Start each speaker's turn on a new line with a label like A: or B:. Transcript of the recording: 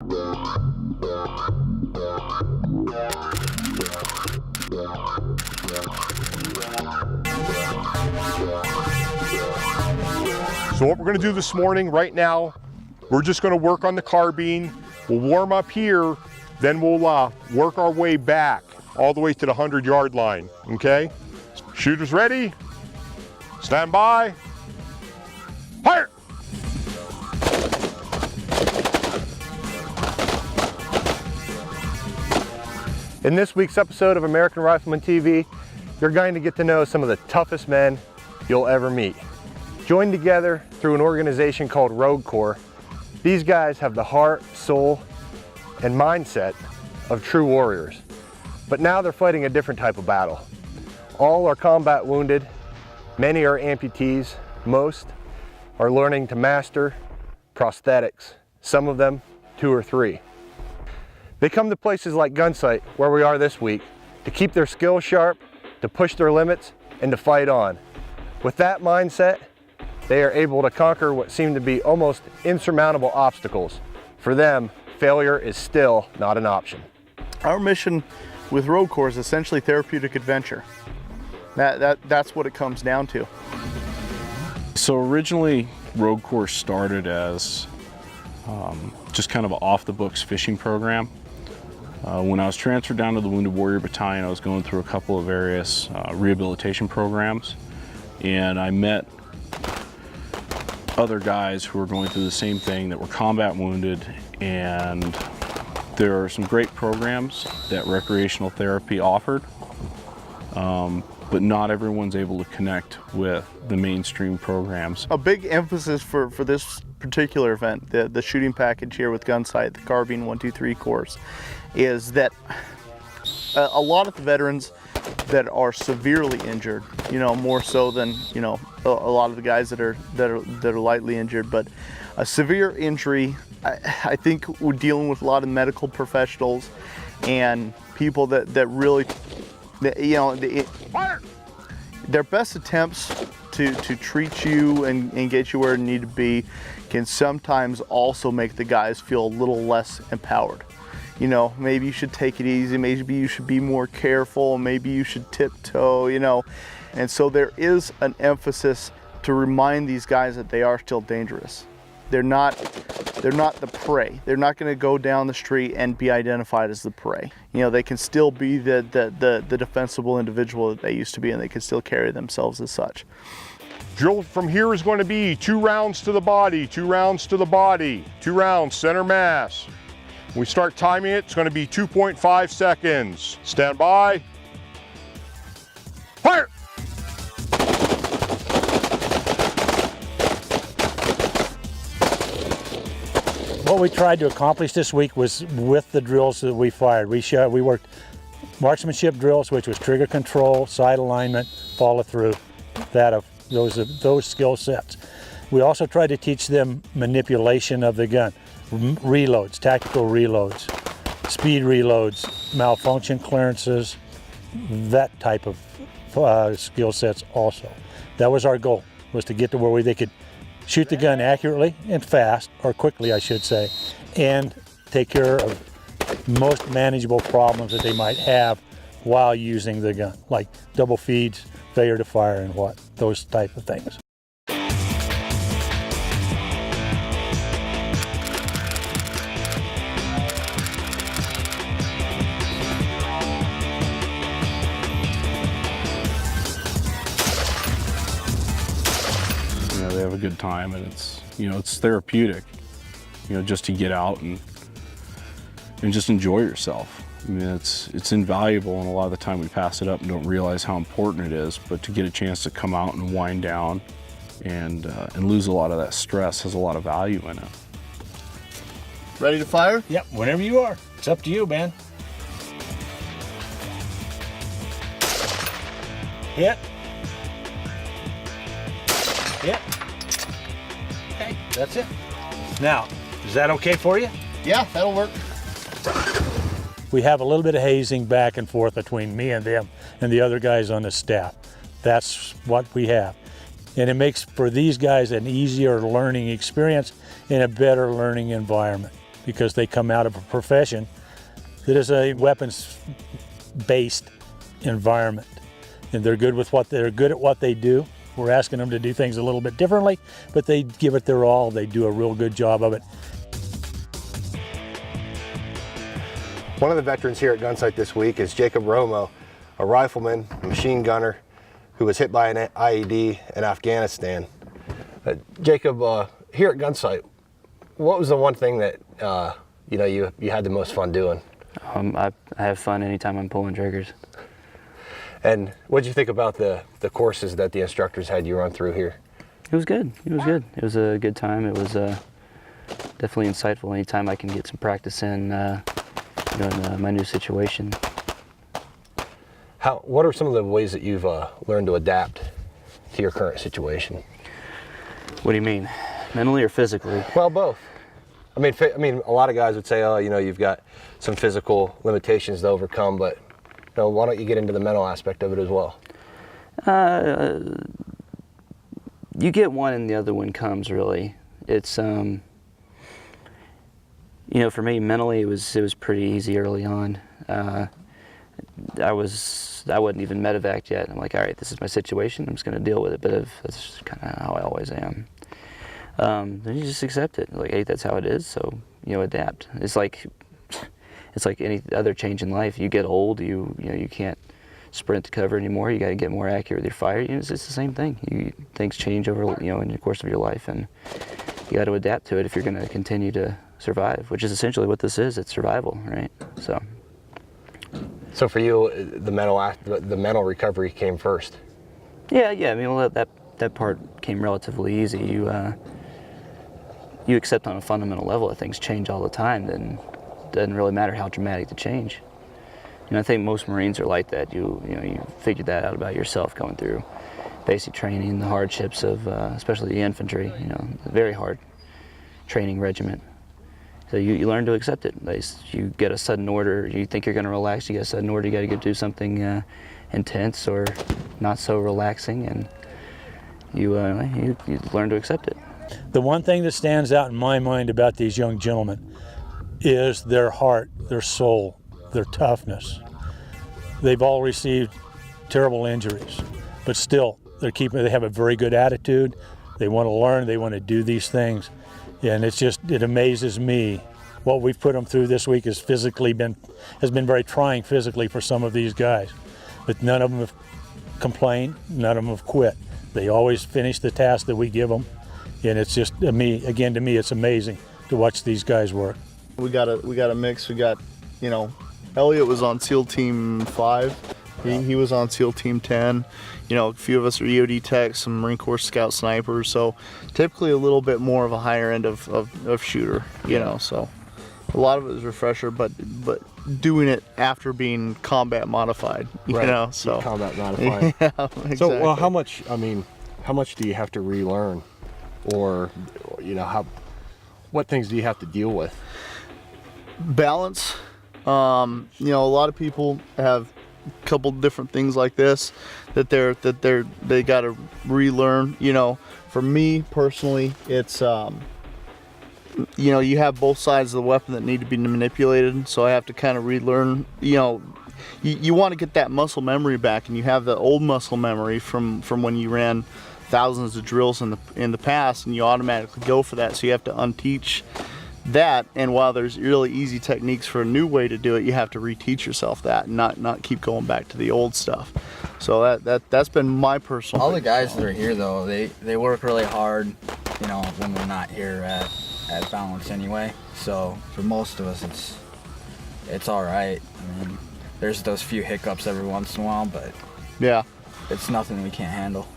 A: So what we're going to do this morning, right now, we're just going to work on the carbine. We'll warm up here, then we'll work our way back all the way to the 100-yard line, okay? Shooters ready? Stand by. Fire! In this week's episode of American Rifleman TV, you're going to get to know some of the toughest men you'll ever meet. Joined together through an organization called Rogue Corps, these guys have the heart, soul, and mindset of true warriors. But now they're fighting a different type of battle. All are combat wounded, many are amputees, most are learning to master prosthetics, some of them 2 or 3. They come to places like Gunsight, where we are this week, to keep their skills sharp, to push their limits, and to fight on. With that mindset, they are able to conquer what seem to be almost insurmountable obstacles. For them, failure is still not an option.
B: Our mission with Rogue Corps is essentially therapeutic adventure. That's what it comes down to.
C: So originally, Rogue Corps started as just kind of an off-the-books fishing program. When I was transferred down to the Wounded Warrior Battalion, I was going through a couple of various rehabilitation programs, and I met other guys who were going through the same thing, that were combat wounded, and there are some great programs that recreational therapy offered, but not everyone's able to connect with the mainstream programs.
B: A big emphasis for this particular event, the shooting package here with Gunsight, the Carbine 123 course, is that a lot of the veterans that are severely injured, more so than a lot of the guys that are lightly injured, but a severe injury, I think we're dealing with a lot of medical professionals and people that really, their best attempts to treat you and get you where you need to be can sometimes also make the guys feel a little less empowered. Maybe you should take it easy, maybe you should be more careful, maybe you should tiptoe, And so there is an emphasis to remind these guys that they are still dangerous. They're not the prey. They're not going to go down the street and be identified as the prey. They can still be the defensible individual that they used to be, and they can still carry themselves as such.
A: Drill from here is going to be 2 rounds to the body, 2 rounds to the body, 2 rounds, center mass. When we start timing it, it's going to be 2.5 seconds. Stand by. Fire!
D: What we tried to accomplish this week was with the drills that we fired. We worked marksmanship drills, which was trigger control, sight alignment, follow through, those skill sets. We also tried to teach them manipulation of the gun, reloads, tactical reloads, speed reloads, malfunction clearances, that type of skill sets also. That was our goal, was to get to where they could shoot the gun accurately and fast, or quickly I should say, and take care of most manageable problems that they might have while using the gun, like double feeds, failure to fire, and those type of things.
C: They have a good time, and it's therapeutic, just to get out and just enjoy yourself. I mean, it's invaluable, and a lot of the time we pass it up and don't realize how important it is, but to get a chance to come out and wind down and lose a lot of that stress has a lot of value in it.
B: Ready to fire?
D: Yep, whenever you are. It's up to you, man. Hit. Hit. Okay, that's it. Now, is that okay for you?
B: Yeah, that'll work.
D: We have a little bit of hazing back and forth between me and them and the other guys on the staff. That's what we have. And it makes for these guys an easier learning experience and a better learning environment. because they come out of a profession that is a weapons-based environment, and they're good at what they do. We're asking them to do things a little bit differently, but they give it their all. They do a real good job of it.
A: One of the veterans here at Gunsight this week is Jacob Romo, a rifleman, a machine gunner, who was hit by an IED in Afghanistan. Jacob, here at Gunsight, what was the one thing that you had the most fun doing?
E: I have fun anytime I'm pulling triggers.
A: And what did you think about the courses that the instructors had you run through here?
E: It was good. It was good. It was a good time. It was definitely insightful. Anytime I can get some practice in, in my new situation.
A: What are some of the ways that you've learned to adapt to your current situation?
E: What do you mean, mentally or physically?
A: Well, both. I mean, a lot of guys would say, oh, you've got some physical limitations to overcome, but why don't you get into the mental aspect of it as well?
E: You get one and the other one comes, really. It's, for me, mentally, it was pretty easy early on. I wasn't even medevaced yet. I'm like, all right, this is my situation. I'm just going to deal with it. But that's kind of how I always am. Then you just accept it. Like, hey, that's how it is. So adapt. It's like any other change in life. You get old. You can't sprint to cover anymore. You got to get more accurate with your fire. It's the same thing. Things change over in the course of your life, and you got to adapt to it if you're going to continue to survive. Which is essentially what this is. It's survival, right?
A: So for you, the mental recovery came first.
E: Yeah. I mean, well, that part came relatively easy. You accept on a fundamental level that things change all the time. Then it doesn't really matter how dramatic the change. I think most Marines are like that. You figure that out about yourself going through basic training, the hardships of especially the infantry. A very hard training regiment. So you learn to accept it. You get a sudden order, you think you're going to relax, you get a sudden order, you got to go do something intense or not so relaxing, and you learn to accept it.
D: The one thing that stands out in my mind about these young gentlemen is their heart, their soul, their toughness. They've all received terrible injuries, but still they have a very good attitude. They want to learn, they want to do these things. And it amazes me what we've put them through this week has been very trying physically for some of these guys. But none of them have complained, none of them have quit. They always finish the task that we give them. And it's just, to me, it's amazing to watch these guys work.
B: We got a mix. We got, Elliot was on SEAL Team 5. He was on SEAL Team 10. A few of us are EOD techs, some Marine Corps Scout snipers. So typically a little bit more of a higher end of shooter. So a lot of it is refresher, but doing it after being combat modified.
A: Right.
B: So
A: combat modified.
B: Yeah, exactly.
A: So well, how much do you have to relearn, or what things do you have to deal with?
B: Balance. A lot of people have a couple different things like this that they got to relearn. For me personally, it's you have both sides of the weapon that need to be manipulated, so I have to kind of relearn. You want to get that muscle memory back, and you have the old muscle memory from when you ran thousands of drills in the past, and you automatically go for that. So you have to unteach that, and while there's really easy techniques for a new way to do it, you have to reteach yourself that and not keep going back to the old stuff. So that's been my personal
F: all the guys that are here though, they work really hard, when they're not here at balance anyway. So for most of us it's all right. There's those few hiccups every once in a while, but
B: yeah,
F: it's nothing we can't handle.